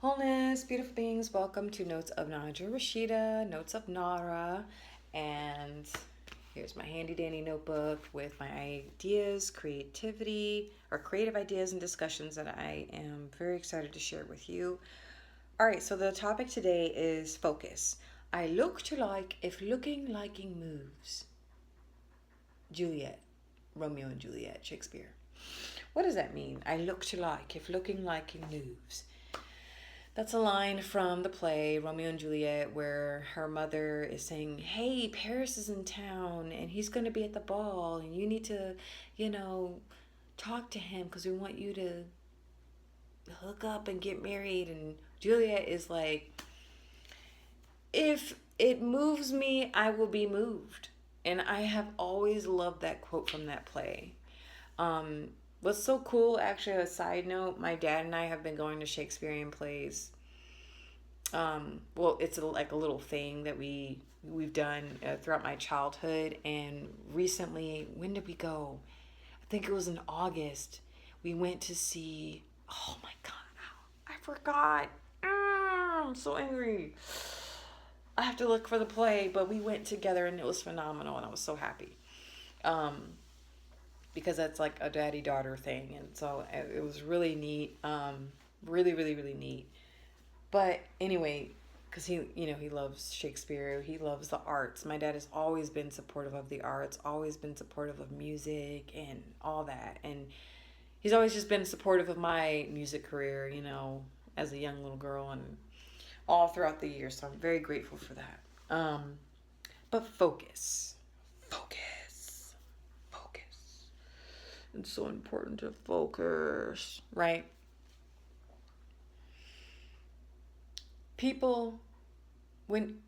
Wholeness, beautiful beings, welcome to Notes of Naja Rashida, Notes of Nara, and here's my handy dandy notebook with my ideas, creativity, or creative ideas and discussions that I am very excited to share with you. All right, so the topic today is focus. I look to like if looking liking moves. Juliet, Romeo and Juliet, Shakespeare. What does that mean? I look to like if looking liking moves. That's a line from the play Romeo and Juliet where her mother is saying, "Hey, Paris is in town and he's going to be at the ball and you need to, you know, talk to him because we want you to hook up and get married." And Juliet is like, "If it moves me, I will be moved." And I have always loved that quote from that play. Um, what's so cool, actually, a side note, my dad and I have been going to Shakespearean plays. Well, it's like a little thing that we've done throughout my childhood, and recently, when did we go? I think it was in August. We went to see. Oh my god, I forgot. I'm so angry. I have to look for the play, but we went together and it was phenomenal, and I was so happy. Um, because that's like a daddy daughter thing, and so it was really neat. Really, really, really neat. But anyway, because he loves Shakespeare, he loves the arts. My dad has always been supportive of the arts, always been supportive of music and all that. And he's always just been supportive of my music career, as a young little girl and all throughout the years. So I'm very grateful for that. But focus. Focus. Focus. It's so important to focus, right? People, when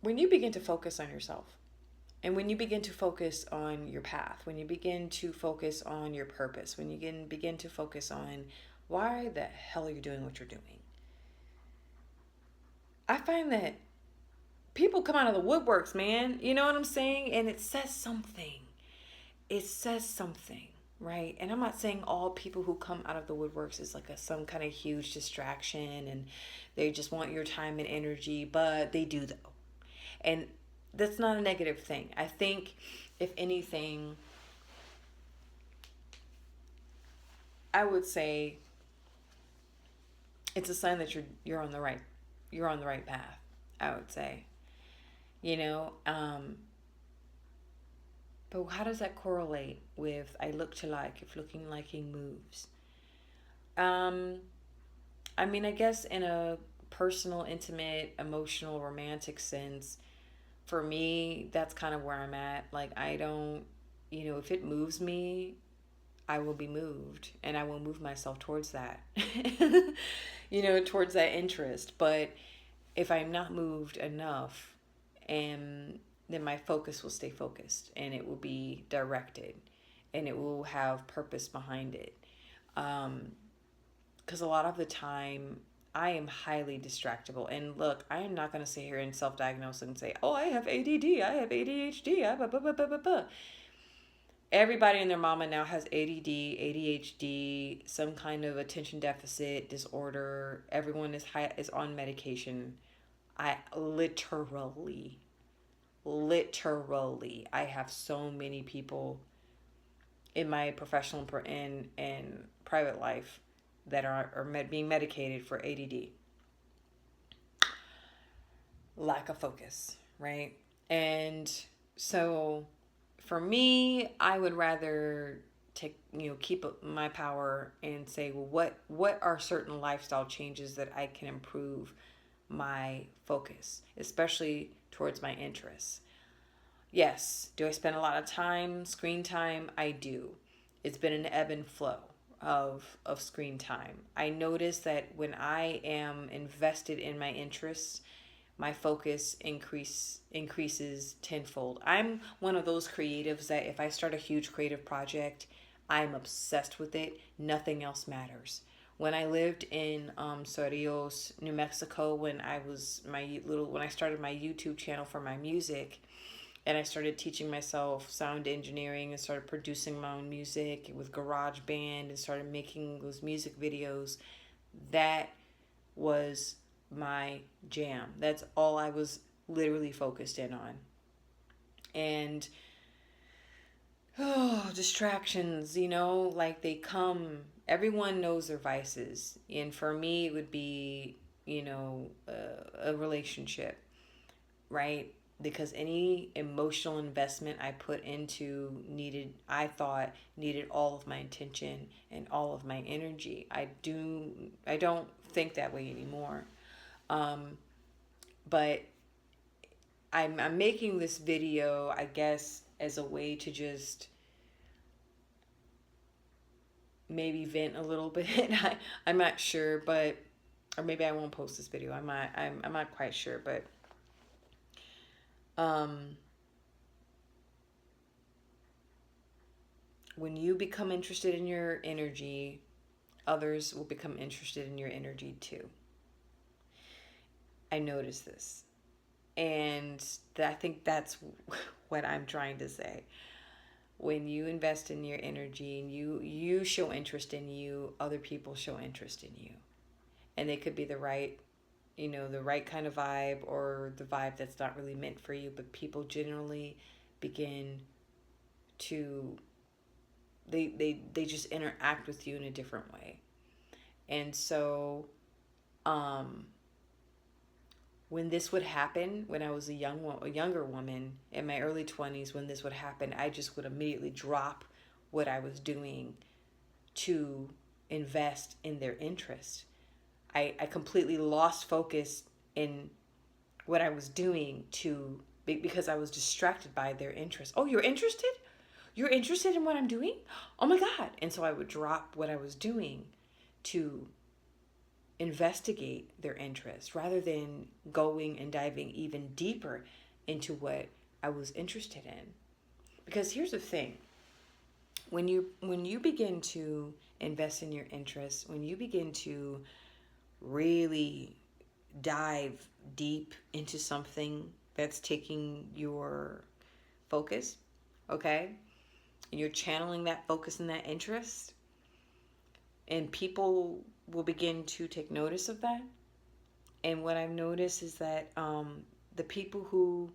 when you begin to focus on yourself, and when you begin to focus on your path, when you begin to focus on your purpose, when you begin to focus on why the hell are you doing what you're doing, I find that people come out of the woodworks, man. You know what I'm saying? And it says something. It says something, right? And I'm not saying all people who come out of the woodworks is like some kind of huge distraction and they just want your time and energy, but they do though. And that's not a negative thing. I think, if anything, I would say it's a sign that you're on the right path. I would say, you know, but how does that correlate with I look to like if looking liking moves? Um, I mean, I guess in a personal, intimate, emotional, romantic sense, for me, that's kind of where I'm at. Like, I don't, if it moves me, I will be moved and I will move myself towards that, towards that interest. But if I'm not moved enough, and then my focus will stay focused and it will be directed and it will have purpose behind it. Because a lot of the time, I am highly distractible. And look, I am not going to sit here and self diagnose and say, oh, I have ADD, I have ADHD, I have blah, blah, blah, blah, blah. Everybody and their mama now has ADD, ADHD, some kind of attention deficit disorder. Everyone is on medication. I literally, I have so many people in my professional and private life that are being medicated for ADD. Lack of focus, right? And so for me, I would rather keep my power and say, well, what are certain lifestyle changes that I can improve my focus, especially towards my interests. Yes, do I spend a lot of time, screen time? I do. It's been an ebb and flow of screen time. I notice that when I am invested in my interests, my focus increases tenfold. I'm one of those creatives that if I start a huge creative project, I'm obsessed with it. Nothing else matters. When I lived in Cerrillos, New Mexico, when I started my YouTube channel for my music, and I started teaching myself sound engineering and started producing my own music with GarageBand and started making those music videos, that was my jam. That's all I was literally focused in on. And oh, distractions, like they come, everyone knows their vices. And for me, it would be, a relationship, right? Because any emotional investment I put into I thought needed all of my attention and all of my energy. I don't think that way anymore. Um, but I'm making this video, I guess, as a way to just maybe vent a little bit. I'm not sure, but or maybe I won't post this video. I'm not quite sure, but um, when you become interested in your energy, others will become interested in your energy too. I notice this, and I think that's what I'm trying to say. When you invest in your energy and you show interest in you, other people show interest in you, and they could be the right the right kind of vibe or the vibe that's not really meant for you, but people generally begin to they just interact with you in a different way. And so um when this would happen, when I was a younger woman in my early 20s, when this would happen, I just would immediately drop what I was doing to invest in their interest. I completely lost focus in what I was doing because I was distracted by their interest. Oh, you're interested? You're interested in what I'm doing? Oh my God. And so I would drop what I was doing to investigate their interest rather than going and diving even deeper into what I was interested in. Because here's the thing. When you begin to invest in your interests, when you begin to really dive deep into something that's taking your focus, okay? And you're channeling that focus and that interest, and people will begin to take notice of that. And what I've noticed is that the people who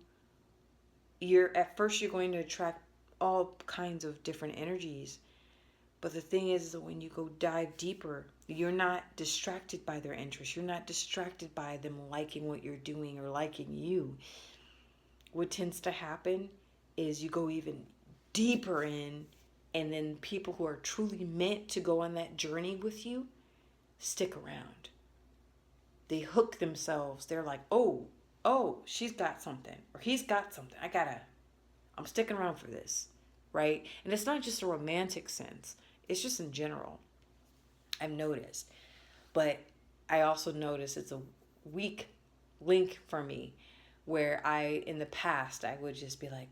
you're going to attract all kinds of different energies. But the thing is that when you go dive deeper, you're not distracted by their interests. You're not distracted by them liking what you're doing or liking you. What tends to happen is you go even deeper in, and then people who are truly meant to go on that journey with you stick around. They hook themselves. They're like, oh, she's got something, or he's got something. I'm sticking around for this, right? And it's not just a romantic sense. It's just in general. I've noticed. But I also notice it's a weak link for me where in the past, I would just be like,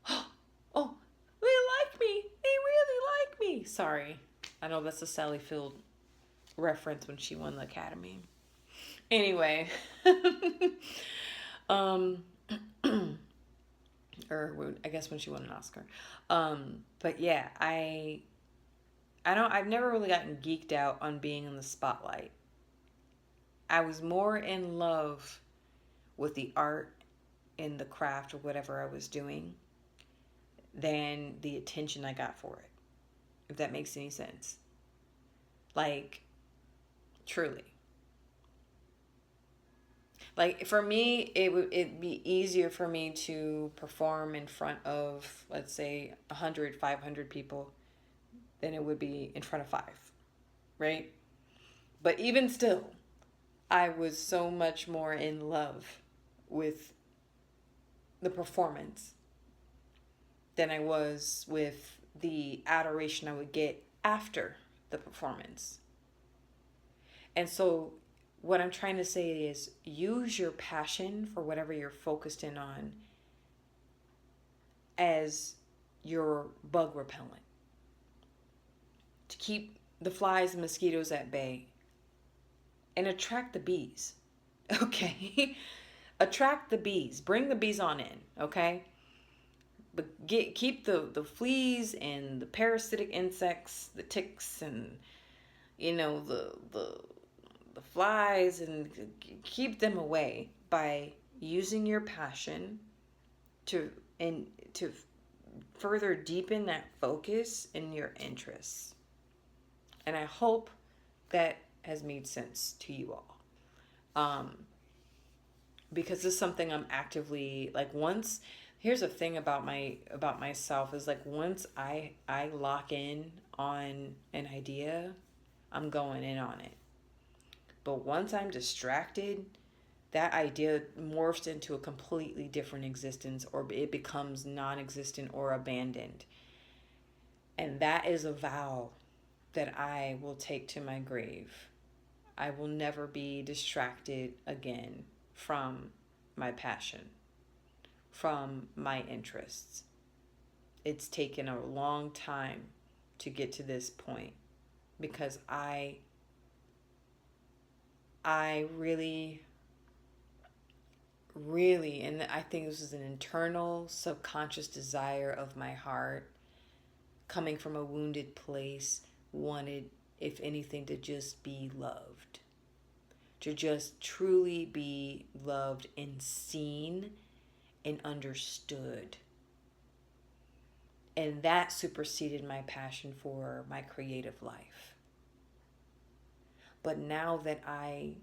oh, they like me. They really like me. Sorry. I know that's a Sally Field reference when she won the Academy. Anyway, um, or I guess when she won an Oscar. But yeah, I've never really gotten geeked out on being in the spotlight. I was more in love with the art and the craft or whatever I was doing than the attention I got for it. If that makes any sense. Like, truly. Like for me, it'd be easier for me to perform in front of, let's say, 100, 500 people than it would be in front of 5, right? But even still, I was so much more in love with the performance than I was with the adoration I would get after the performance. And so what I'm trying to say is use your passion for whatever you're focused in on as your bug repellent to keep the flies and mosquitoes at bay and attract the bees. Okay? Attract the bees. Bring the bees on in, okay? But keep the fleas and the parasitic insects, the ticks and the flies and keep them away by using your passion to to further deepen that focus in your interests. And I hope that has made sense to you all. Because this is something I'm actively like once here's a thing about myself is like once I lock in on an idea, I'm going in on it. But once I'm distracted, that idea morphs into a completely different existence, or it becomes non-existent or abandoned. And that is a vow that I will take to my grave. I will never be distracted again from my passion, from my interests. It's taken a long time to get to this point because I really, really, and I think this is an internal subconscious desire of my heart coming from a wounded place, wanted, if anything, to just be loved, to just truly be loved and seen and understood. And that superseded my passion for my creative life. But now that I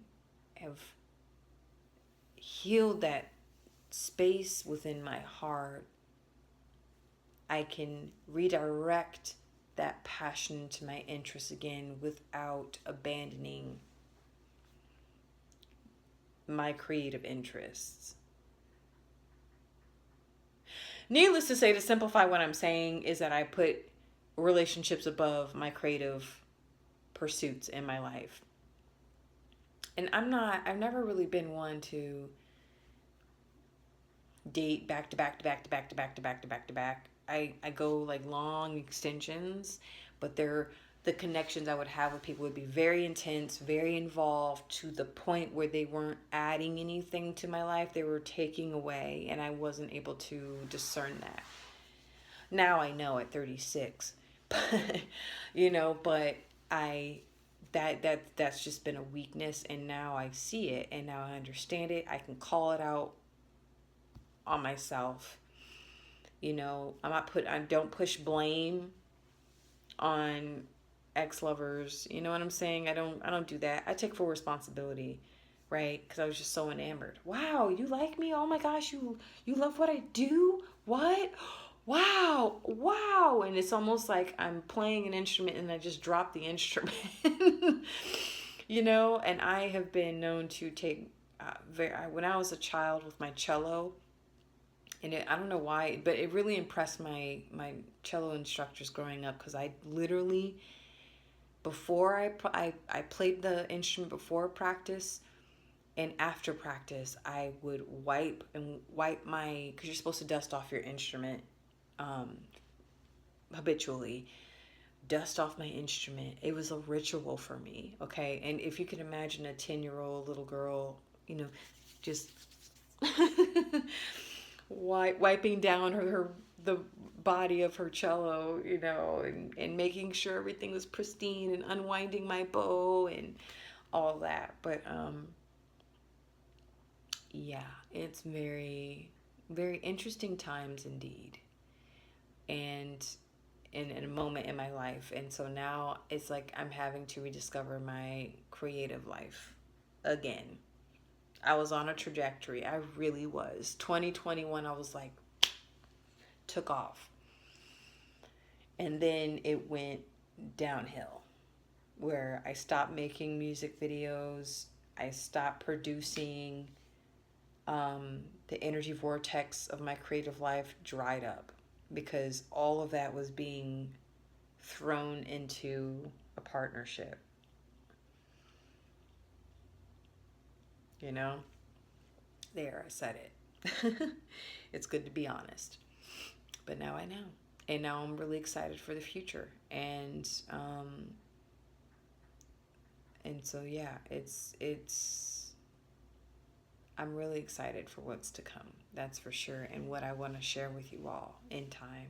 have healed that space within my heart, I can redirect that passion to my interests again without abandoning my creative interests. Needless to say, to simplify what I'm saying, is that I put relationships above my creative pursuits in my life. And I've never really been one to date back to back to back to back to back to back to back to back. I go like long extensions, but the connections I would have with people would be very intense, very involved, to the point where they weren't adding anything to my life. They were taking away, and I wasn't able to discern that. Now I know at 36, but that's just been a weakness, and now I see it, and now I understand it. I can call it out on myself. I don't push blame on ex-lovers. You know what I'm saying? I don't do that. I take full responsibility, right? Because I was just so enamored. Wow, you like me? Oh my gosh, you love what I do? What? Wow. And it's almost like I'm playing an instrument and I just drop the instrument. And I have been known to take when I was a child with my cello, and I don't know why, but it really impressed my cello instructors growing up, because I literally, before I played the instrument before practice, and after practice I would wipe my, because you're supposed to dust off your instrument habitually, dust off my instrument. It was a ritual for me, okay? And if you can imagine a 10-year-old little girl, just wiping down the body of her cello, and making sure everything was pristine, and unwinding my bow and all that. But yeah, it's very, very interesting times indeed, and in a moment in my life. And so now it's like I'm having to rediscover my creative life again. I was on a trajectory. I really was. 2021, I was like, took off. And then it went downhill, where I stopped making music videos. I stopped producing. The energy vortex of my creative life dried up, because all of that was being thrown into a partnership. There, I said it. It's good to be honest. But now I know. And now I'm really excited for the future. And so yeah, I'm really excited for what's to come. That's for sure. And what I want to share with you all in time.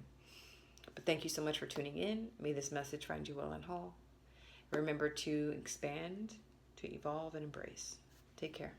But thank you so much for tuning in. May this message find you well and whole. Remember to expand, to evolve and embrace. Take care.